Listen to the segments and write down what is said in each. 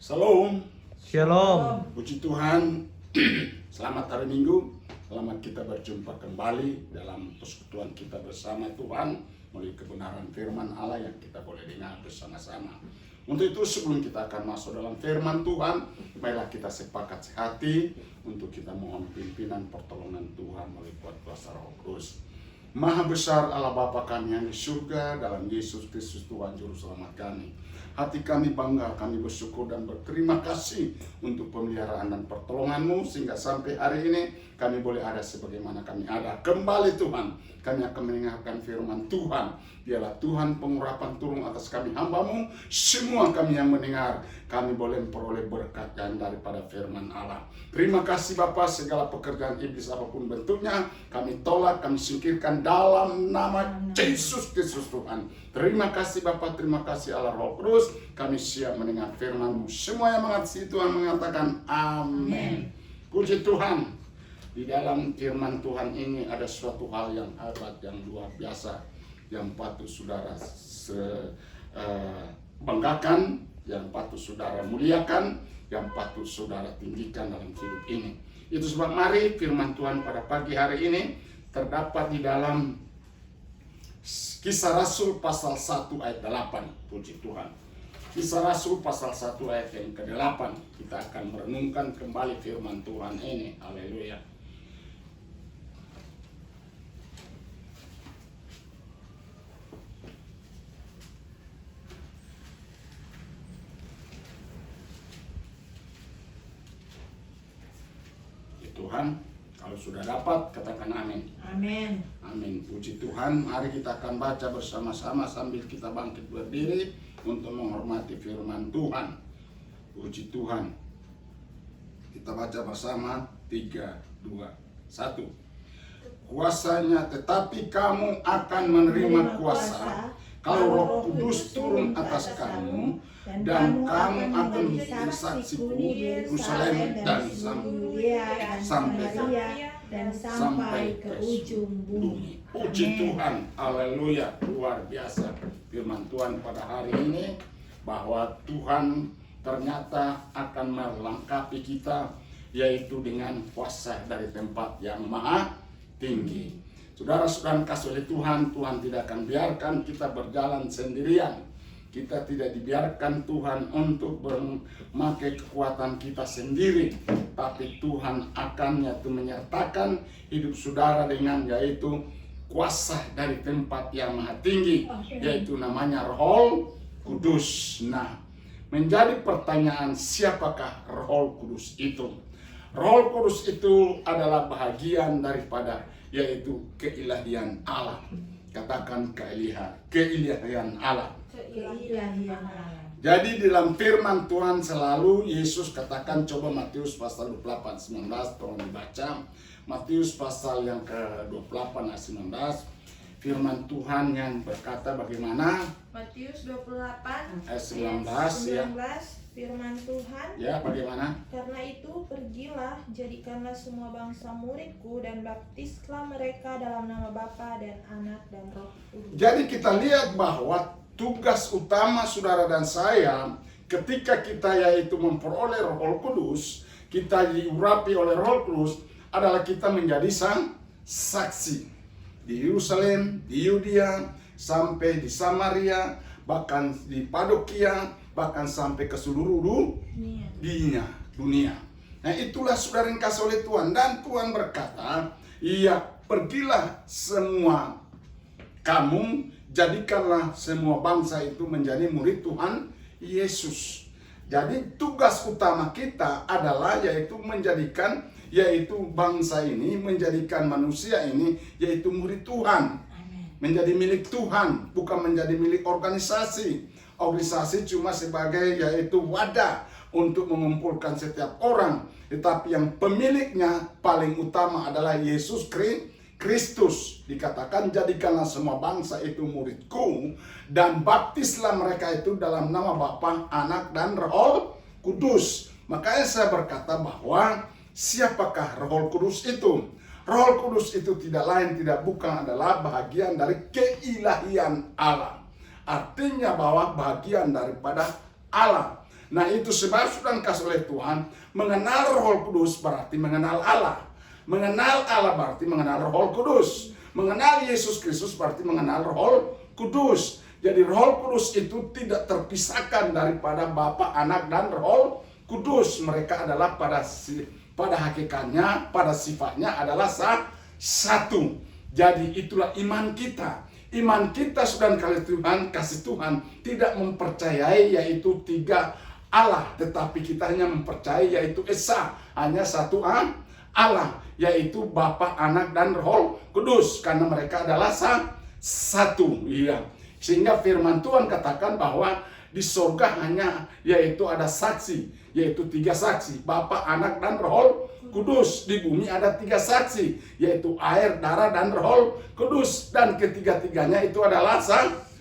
Shalom. Shalom. Puji Tuhan. Selamat hari Minggu. Selamat kita berjumpa kembali dalam persekutuan kita bersama Tuhan melalui kebenaran firman Allah yang kita boleh dengar bersama-sama. Untuk itu sebelum kita akan masuk dalam firman Tuhan, marilah kita sepakat sehati untuk kita mohon pimpinan pertolongan Tuhan melalui kuasa Roh Kudus. Maha besar Allah Bapa kami yang di surga, dalam Yesus Kristus Tuhan Juru Selamat kami. Hati kami bangga, kami bersyukur dan berterima kasih untuk pemeliharaan dan pertolongan-Mu sehingga sampai hari ini kami boleh ada sebagaimana kami ada. Kembali Tuhan, kami akan mendengarkan firman Tuhan. Dialah Tuhan pengurapan turun atas kami hamba-Mu. Semua kami yang mendengar, kami boleh memperoleh berkat yang daripada firman Allah. Terima kasih Bapa, segala pekerjaan iblis apapun bentuknya, kami tolak, kami singkirkan dalam nama Yesus Kristus Tuhan. Terima kasih Bapa, terima kasih Allah Roh Kudus. Kami siap mendengar firman-Mu. Semua yang mengasihi Tuhan mengatakan amin. Puji Tuhan. Di dalam firman Tuhan ini ada suatu hal yang hebat, yang luar biasa, yang patut saudara banggakan, yang patut saudara muliakan, yang patut saudara tinggikan dalam hidup ini. Itu sebab mari firman Tuhan pada pagi hari ini terdapat di dalam Kisah Rasul pasal 1 ayat 8. Puji Tuhan. Kisah Rasul pasal 1 ayat yang ke-8. Kita akan merenungkan kembali firman Tuhan ini. Haleluya. Tuhan, kalau sudah dapat katakan amin. Amin. Amin. Puji Tuhan. Mari kita akan baca bersama-sama sambil kita bangkit berdiri untuk menghormati firman Tuhan. Puji Tuhan. Kita baca bersama 3, 2, 1. Kuasanya, tetapi kamu akan menerima kuasa kalau Roh Kudus turun atas kamu, dan kamu akan menjadi saksiku di Yerusalem dan sampai ke ujung bumi. Puji Tuhan, haleluya, luar biasa firman Tuhan pada hari ini, bahwa Tuhan ternyata akan melengkapi kita, yaitu dengan kuasa dari tempat yang maha tinggi. Saudara-saudara kasih oleh Tuhan, Tuhan tidak akan biarkan kita berjalan sendirian. Kita tidak dibiarkan Tuhan untuk memakai kekuatan kita sendiri, tapi Tuhan akan menyertakan hidup saudara dengan yaitu kuasa dari tempat yang maha tinggi, yaitu namanya Roh Kudus. Nah, menjadi pertanyaan, siapakah Roh Kudus itu? Roh Kudus itu adalah bahagian daripada yaitu keilahian Allah. Katakan keilahian Allah. Jadi dalam firman Tuhan selalu Yesus katakan, coba Matius pasal 28 19, tolong dibaca. Matius pasal yang ke-28 ayat 19. Firman Tuhan yang berkata bagaimana? Matius 28 ayat 19 ya. Firman Tuhan. Ya, bagaimana? Karena itu pergilah, jadikanlah semua bangsa muridku dan baptislah mereka dalam nama Bapa dan Anak dan Roh Kudus. Jadi kita lihat bahwa tugas utama saudara dan saya ketika kita yaitu memperoleh Roh Kudus, kita diurapi oleh Roh Kudus adalah kita menjadi sang saksi di Yerusalem, di Yudea, sampai di Samaria, bahkan di Padokia, bahkan sampai ke seluruh dunia. Nah, itulah saudara yang kasih oleh Tuhan, dan Tuhan berkata, iya, pergilah semua kamu, jadikanlah semua bangsa itu menjadi murid Tuhan Yesus. Jadi tugas utama kita adalah yaitu menjadikan yaitu bangsa ini, menjadikan manusia ini yaitu murid Tuhan. Menjadi milik Tuhan, bukan menjadi milik organisasi. Organisasi cuma sebagai yaitu wadah untuk mengumpulkan setiap orang, tetapi yang pemiliknya paling utama adalah Yesus Kristus. Dikatakan, jadikanlah semua bangsa itu muridku dan baptislah mereka itu dalam nama Bapa, Anak dan Roh Kudus. Makanya saya berkata bahwa siapakah Roh Kudus itu? Roh Kudus itu tidak lain tidak bukan adalah bahagian dari keilahian Allah. Artinya bahwa bahagian daripada Allah. Nah itu sebab sudah kasih oleh Tuhan, mengenal Roh Kudus berarti mengenal Allah. Mengenal Allah berarti mengenal Roh Kudus. Mengenal Yesus Kristus berarti mengenal Roh Kudus. Jadi Roh Kudus itu tidak terpisahkan daripada Bapa, Anak, dan Roh Kudus. Mereka adalah pada hakikatnya, pada sifatnya adalah satu. Jadi itulah iman kita. Iman kita sudah kasih Tuhan tidak mempercayai yaitu tiga Allah, tetapi kita hanya mempercayai yaitu Esa, hanya satu Allah, yaitu Bapa, Anak, dan Roh Kudus, karena mereka adalah satu. Iya. Sehingga firman Tuhan katakan bahwa di surga hanya yaitu ada saksi, yaitu tiga saksi, Bapa, Anak, dan Roh Kudus. Di bumi ada tiga saksi, yaitu air, darah, dan Roh Kudus, dan ketiga-tiganya itu adalah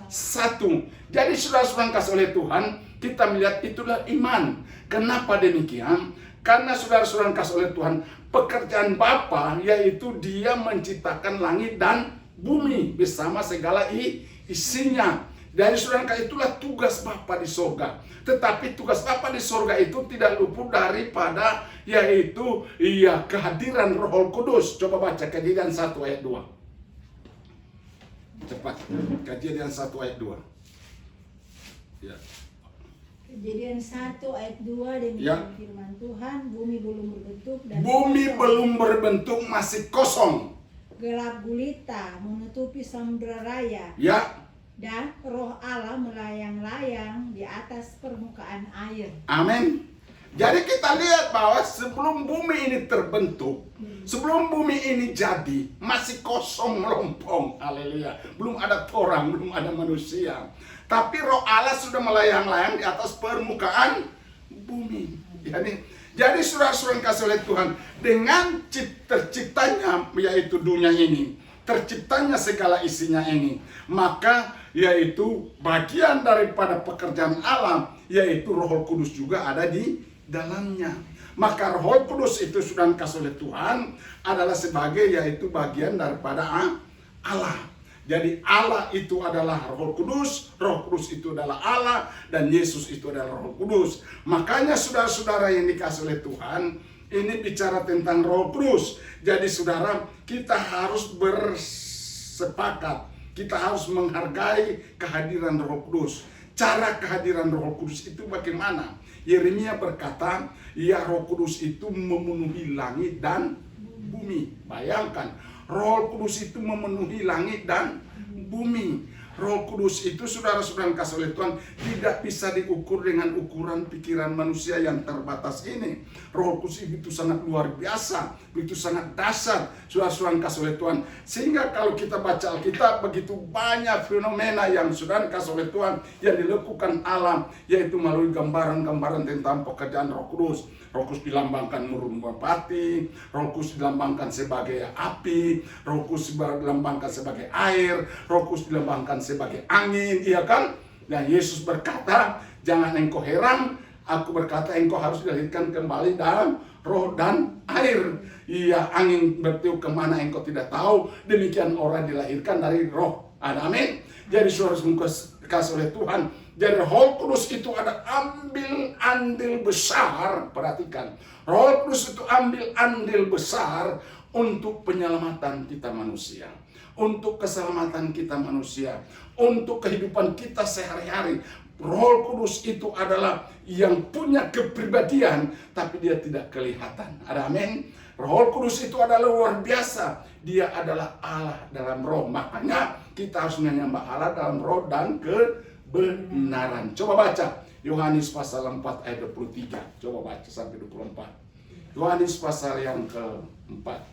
satu. Jadi saudara-saudara kasih oleh Tuhan, kita melihat itulah iman. Kenapa demikian? Karena saudara-saudara kasih oleh Tuhan, pekerjaan Bapa yaitu Dia menciptakan langit dan bumi bersama segala isinya. Dari saudara, itulah tugas Bapa di sorga. Tetapi tugas Bapa di sorga itu tidak luput daripada yaitu kehadiran Roh Kudus. Coba baca Kejadian 1 ayat 2. Cepat. Kejadian 1 ayat 2. Ya. Kejadian 1 ayat 2 demikian firman Tuhan, bumi belum berbentuk dan bumi belum berbentuk, masih kosong. Gelap gulita menutupi samudra raya. Ya. Dan Roh Allah melayang-layang di atas permukaan air. Amin. Jadi kita lihat bahwa sebelum bumi ini terbentuk, sebelum bumi ini jadi, masih kosong melompong. Haleluya. Belum ada orang, belum ada manusia. Tapi Roh Allah sudah melayang-layang di atas permukaan bumi. Jadi saudara-saudara kasih oleh Tuhan, dengan terciptanya yaitu dunia ini, terciptanya segala isinya ini, maka yaitu bagian daripada pekerjaan Allah, yaitu Roh Kudus juga ada di dalamnya. Maka Roh Kudus itu sudah dikasih oleh Tuhan adalah sebagai yaitu bagian daripada Allah. Jadi Allah itu adalah Roh Kudus itu adalah Allah, dan Yesus itu adalah Roh Kudus. Makanya saudara-saudara yang dikasih oleh Tuhan, ini bicara tentang Roh Kudus. Jadi saudara, kita harus bersepakat, kita harus menghargai kehadiran Roh Kudus. Cara kehadiran Roh Kudus itu bagaimana? Yeremia berkata, ya Roh Kudus itu memenuhi langit dan bumi. Bayangkan, Roh Kudus itu memenuhi langit dan bumi. Roh Kudus itu saudara-saudara kasih oleh Tuhan tidak bisa diukur dengan ukuran pikiran manusia yang terbatas ini. Roh Kudus itu sangat luar biasa, itu sangat dasar saudara-saudara kasih oleh Tuhan. Sehingga kalau kita baca Alkitab, begitu banyak fenomena yang saudara kasih oleh Tuhan yang dilakukan alam, yaitu melalui gambaran-gambaran tentang pekerjaan Roh Kudus. Roh Kudus dilambangkan merpati, Roh Kudus dilambangkan sebagai api, Roh Kudus dilambangkan sebagai air, Roh Kudus dilambangkan sebagai angin, iya kan? Dan Yesus berkata, jangan engkau heran, aku berkata engkau harus dilahirkan kembali dalam roh dan air. Iya, angin bertiup kemana engkau tidak tahu, demikian orang dilahirkan dari roh. Amin. Jadi saudara kasih oleh Tuhan, jadi Roh Kudus itu ada ambil andil besar. Perhatikan, Roh Kudus itu ambil andil besar untuk penyelamatan kita manusia, untuk keselamatan kita manusia, untuk kehidupan kita sehari-hari. Roh Kudus itu adalah yang punya kepribadian, tapi dia tidak kelihatan. Ada amin. Roh Kudus itu adalah luar biasa. Dia adalah Allah dalam roh. Makanya kita harus menyembah Allah dalam roh dan kebenaran. Coba baca Yohanes pasal 4 ayat 23. Coba baca sampai 24. Yohanes pasal yang keempat.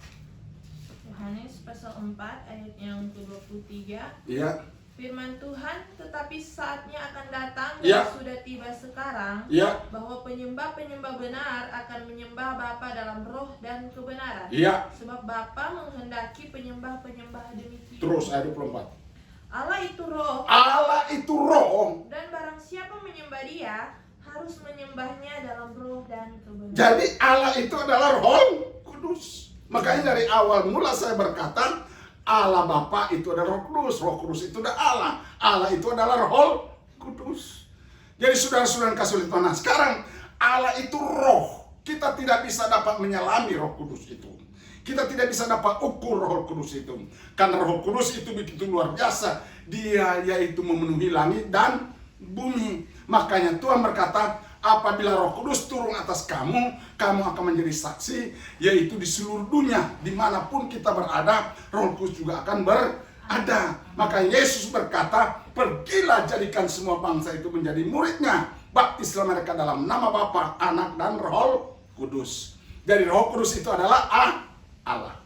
Yohanes pasal 4 ayat yang ke-23. Iya. Firman Tuhan, tetapi saatnya akan datang Ya. dan sudah tiba sekarang, Iya. bahwa penyembah-penyembah benar akan menyembah Bapa dalam roh dan kebenaran. Iya. Sebab Bapa menghendaki penyembah-penyembah demikian. Terus ayat 24. Allah itu roh, Allah itu roh. dan barang siapa menyembah Dia harus menyembahnya dalam roh dan kebenaran. Jadi Allah itu adalah Roh Kudus. Makanya dari awal mula saya berkata, Allah Bapa itu adalah Roh Kudus. Roh Kudus itu adalah Allah. Allah itu adalah Roh Kudus. Jadi saudara-saudara kasih oleh Tuhan. Nah, sekarang Allah itu roh. Kita tidak bisa dapat menyelami Roh Kudus itu. Kita tidak bisa dapat ukur Roh Kudus itu. Karena Roh Kudus itu begitu luar biasa. Dia yaitu memenuhi langit dan bumi. Makanya Tuhan berkata, apabila Roh Kudus turun atas kamu, kamu akan menjadi saksi, yaitu di seluruh dunia, dimanapun kita berada, Roh Kudus juga akan berada. Maka Yesus berkata, pergilah jadikan semua bangsa itu menjadi muridnya, baptislah mereka dalam nama Bapa, Anak, dan Roh Kudus. Jadi Roh Kudus itu adalah Allah.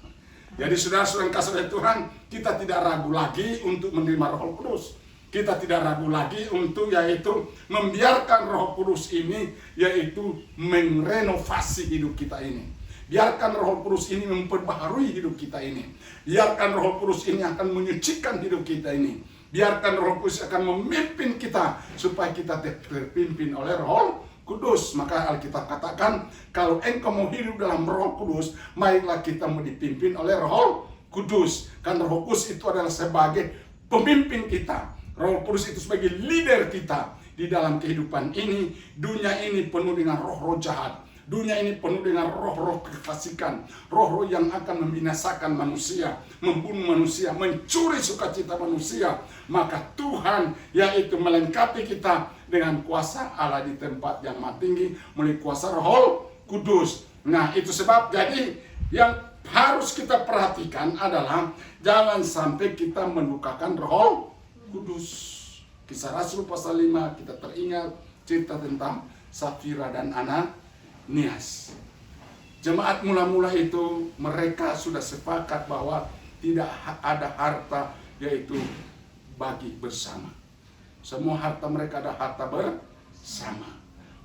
Jadi saudara-saudara yang kasih oleh Tuhan, kita tidak ragu lagi untuk menerima Roh Kudus. Kita tidak ragu lagi untuk yaitu membiarkan Roh Kudus ini yaitu merenovasi hidup kita ini. Biarkan Roh Kudus ini memperbaharui hidup kita ini. Biarkan Roh Kudus ini akan menyucikan hidup kita ini. Biarkan Roh Kudus akan memimpin kita supaya kita terpimpin oleh Roh Kudus. Maka Alkitab katakan, kalau engkau mau hidup dalam Roh Kudus, marilah kita mau dipimpin oleh Roh Kudus. Karena Roh Kudus itu adalah sebagai pemimpin kita. Roh Kudus itu sebagai leader kita di dalam kehidupan ini. Dunia ini penuh dengan roh-roh jahat. Dunia ini penuh dengan roh-roh kefasikan. Roh-roh yang akan membinasakan manusia, membunuh manusia, mencuri sukacita manusia. Maka Tuhan yaitu melengkapi kita dengan kuasa Allah di tempat yang maha tinggi melalui kuasa Roh Kudus. Nah, itu sebab jadi yang harus kita perhatikan adalah jangan sampai kita mendukakan Roh Kudus. Kisah Rasul pasal 5 kita teringat cerita tentang Safira dan Ananias. Jemaat mula-mula itu mereka sudah sepakat bahwa tidak ada harta yaitu bagi bersama. Semua harta mereka ada harta bersama.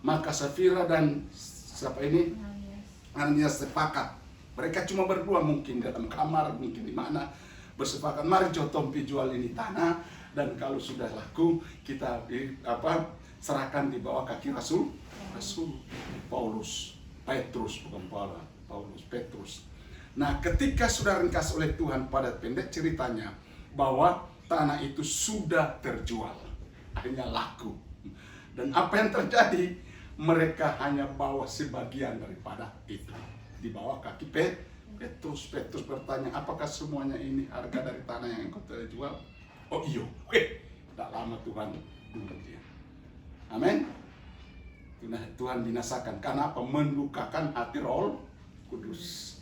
Maka Safira dan siapa ini? Ananias sepakat. Mereka cuma berdua mungkin dalam kamar, mungkin di mana bersepakat, mari Tompi jual ini tanah. Dan kalau sudah laku kita serahkan di bawah kaki Rasul Petrus. Nah, ketika saudara dikasih oleh Tuhan, pada pendek ceritanya bahwa tanah itu sudah terjual, akhirnya laku. Dan apa yang terjadi? Mereka hanya bawa sebagian daripada itu di bawah kaki Petrus. Petrus bertanya, apakah semuanya ini harga dari tanah yang engkau telah jual? Oh iya, tak lama Tuhan bunuh dia. Amin. Tuhan binasakan. Karena apa? Mendukakan hati Roh Kudus.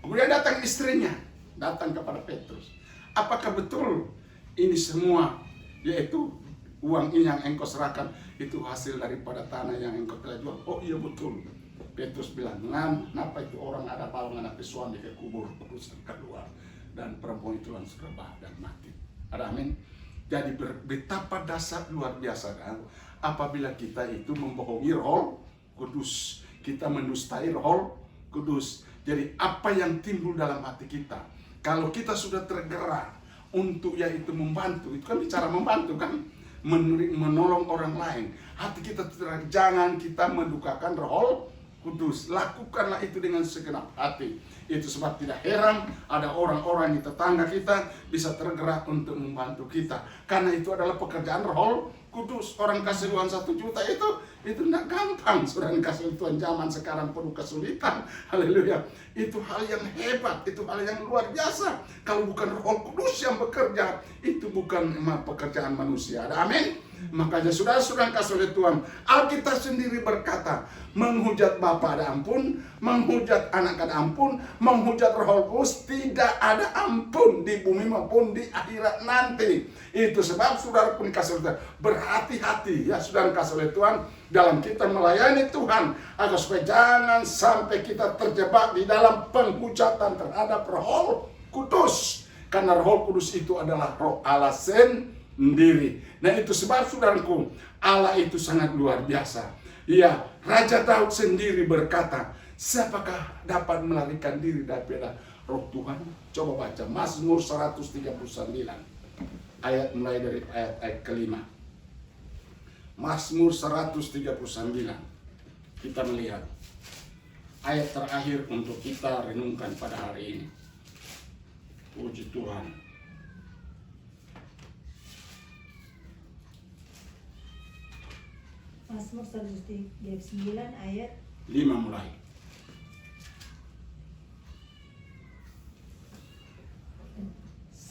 Kemudian datang istrinya, datang kepada Petrus. Apakah betul ini semua, yaitu uang ini yang engkau serahkan, itu hasil daripada tanah yang engkau telah jual? Oh iya betul. Petrus bilang, kenapa itu orang ada balongan api suami ke kubur, terus keluar. Dan perempuan itu langsung rebah dan mati. Ada amin. Jadi betapa dasar luar biasa kan? Apabila kita itu membohongi Roh Kudus, kita mendustai Roh Kudus. Jadi apa yang timbul dalam hati kita, kalau kita sudah tergerak untuk yaitu membantu, itu kan bicara membantu kan, menolong orang lain, hati kita tergerak, jangan kita mendukakan Roh Kudus. Lakukanlah itu dengan segenap hati. Itu sebab tidak heran ada orang-orang di tetangga kita bisa tergerak untuk membantu kita. Karena itu adalah pekerjaan Roh Kudus. Orang kasih uang 1 juta itu tidak gampang. Sudah dikasih Tuhan, zaman sekarang penuh kesulitan. Haleluya. Itu hal yang hebat, itu hal yang luar biasa. Kalau bukan Roh Kudus yang bekerja, itu bukan pekerjaan manusia. Ada amin. Makanya saudara-saudara kasih oleh Tuhan, Alkitab sendiri berkata, menghujat Bapa ada ampun, menghujat Anak ada ampun, menghujat Roh Kudus tidak ada ampun di bumi maupun di akhirat nanti. Itu sebab saudara pun kasih oleh Tuhan, berhati-hati ya saudara kasih oleh Tuhan dalam kita melayani Tuhan, agar supaya jangan sampai kita terjebak di dalam penghujatan terhadap Roh Kudus. Karena Roh Kudus itu adalah Roh Allah sendiri. Nah itu sebab saudaraku, Allah itu sangat luar biasa. Ya, Raja Daud sendiri berkata, siapakah dapat melarikan diri daripada Roh Tuhan? Coba baca Mazmur 139 ayat mulai dari ayat kelima. Mazmur 139. Kita melihat ayat terakhir untuk kita renungkan pada hari ini. Puji Tuhan. Mazmur 139 ayat 5 mulai.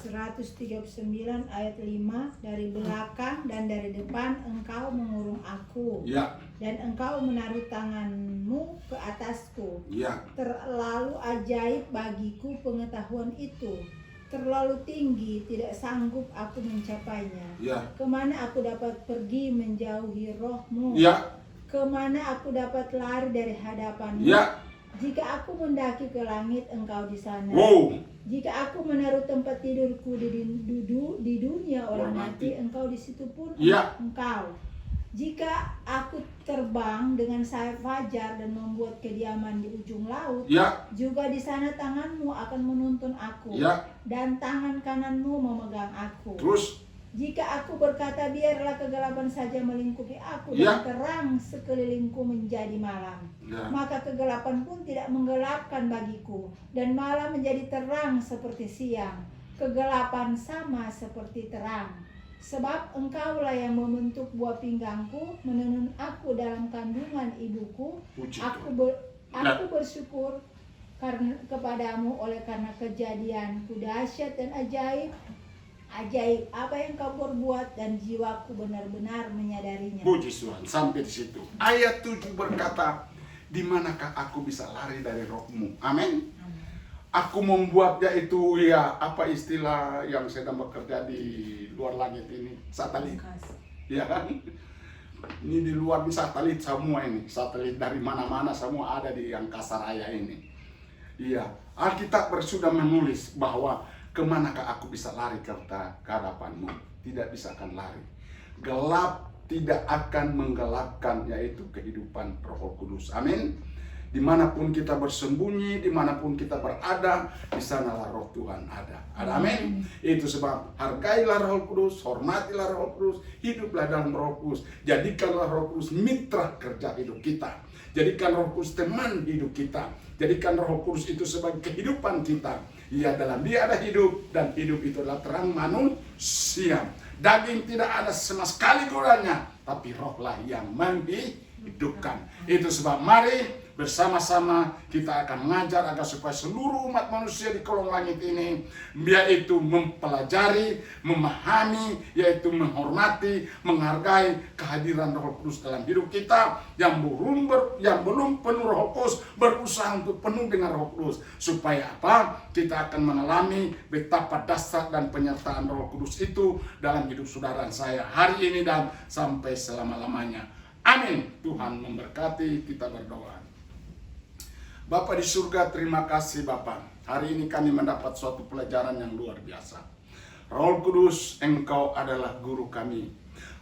139 ayat 5, dari belakang dan dari depan engkau mengurung aku, Ya, dan engkau menaruh tanganmu ke atasku. ya, Terlalu ajaib bagiku pengetahuan itu, terlalu tinggi tidak sanggup aku mencapainya. ya, Kemana aku dapat pergi menjauhi rohmu? ya, Kemana aku dapat lari dari hadapanmu? ya. Jika aku mendaki ke langit, engkau di sana. Wow. Jika aku menaruh tempat tidurku di dunia orang Orang mati, engkau di situ pun Ya. engkau. Jika aku terbang dengan sayap fajar dan membuat kediaman di ujung laut, Ya, juga di sana tanganmu akan menuntun aku, ya. dan tangan kananmu memegang aku. Terus, Jika aku berkata biarlah kegelapan saja melingkupi aku, Ya. dan terang sekelilingku menjadi malam, ya, maka kegelapan pun tidak menggelapkan bagiku, dan malam menjadi terang seperti siang. Kegelapan sama seperti terang. Sebab engkaulah yang membentuk buah pinggangku, menenun aku dalam kandungan ibuku. puji Aku Tuhan. bersyukur karena kepadamu oleh karena kejadianku dahsyat dan ajaib. Ajaib apa yang kau perbuat, dan jiwaku benar-benar menyadarinya. Puji Tuhan, sampai di situ. Ayat 7 berkata, di manakah aku bisa lari dari rohmu? Amin. Aku membuatnya itu, ya, apa istilah yang sedang bekerja di luar langit ini? Satelit. Ya kan? Ini di luar ini satelit semua ini. Satelit dari mana-mana semua ada di angkasa raya ini. Iya, Alkitab sudah menulis bahwa kemanakah aku bisa lari ke hadapanmu? Tidak bisa akan lari. Gelap tidak akan menggelapkan, yaitu kehidupan Roh Kudus. Amin. Dimanapun kita bersembunyi, dimanapun kita berada, di sanalah Roh Tuhan ada. Amin. Itu sebab hargailah Roh Kudus, hormatilah Roh Kudus, hiduplah dalam Roh Kudus. Jadikanlah Roh Kudus mitra kerja hidup kita. Jadikan Roh Kudus teman hidup kita. Jadikan Roh Kudus itu sebagai kehidupan kita. Ya, dalam Dia ada hidup, dan hidup itu adalah terang manusia. Daging tidak ada sama sekali gunanya, tapi rohlah yang menghidupkan. Itu sebab mari bersama-sama kita akan mengajar agar supaya seluruh umat manusia di kolong langit ini, yaitu mempelajari, memahami, yaitu menghormati, menghargai kehadiran Roh Kudus dalam hidup kita, yang belum penuh Roh Kudus berusaha untuk penuh dengan Roh Kudus. Supaya apa? Kita akan mengalami betapa dahsyat dan penyertaan Roh Kudus itu dalam hidup saudara saya hari ini dan sampai selama-lamanya. Amin. Tuhan memberkati. Kita berdoa. Bapa di surga, terima kasih Bapa. Hari ini kami mendapat suatu pelajaran yang luar biasa. Roh Kudus, Engkau adalah guru kami.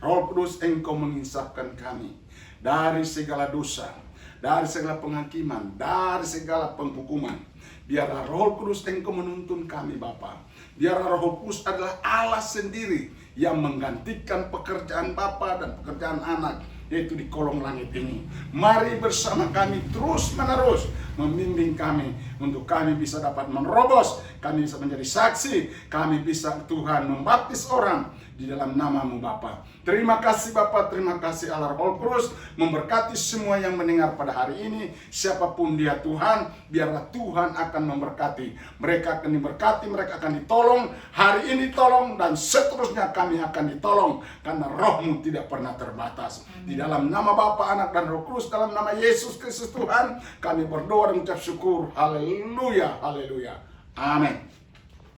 Roh Kudus, Engkau menginsafkan kami dari segala dosa, dari segala penghakiman, dari segala penghukuman. Biarlah Roh Kudus Engkau menuntun kami Bapa. Biarlah Roh Kudus adalah Allah sendiri yang menggantikan pekerjaan Bapa dan pekerjaan anak, yaitu di kolong langit ini. Mari bersama kami terus menerus membimbing kami untuk kami bisa dapat menerobos, kami bisa menjadi saksi, kami bisa Tuhan membaptis orang di dalam nama-Mu Bapa. Terima kasih Bapa, terima kasih Allah Roh Kudus, memberkati semua yang mendengar pada hari ini. Siapapun dia Tuhan, biarlah Tuhan akan memberkati. Mereka akan diberkati, mereka akan ditolong. Hari ini tolong, dan seterusnya kami akan ditolong, karena Roh-Mu tidak pernah terbatas. Di dalam nama Bapa, Anak, dan Roh Kudus, dalam nama Yesus Kristus Tuhan, kami berdoa dan mengucap syukur. Haleluya, haleluya. Amin.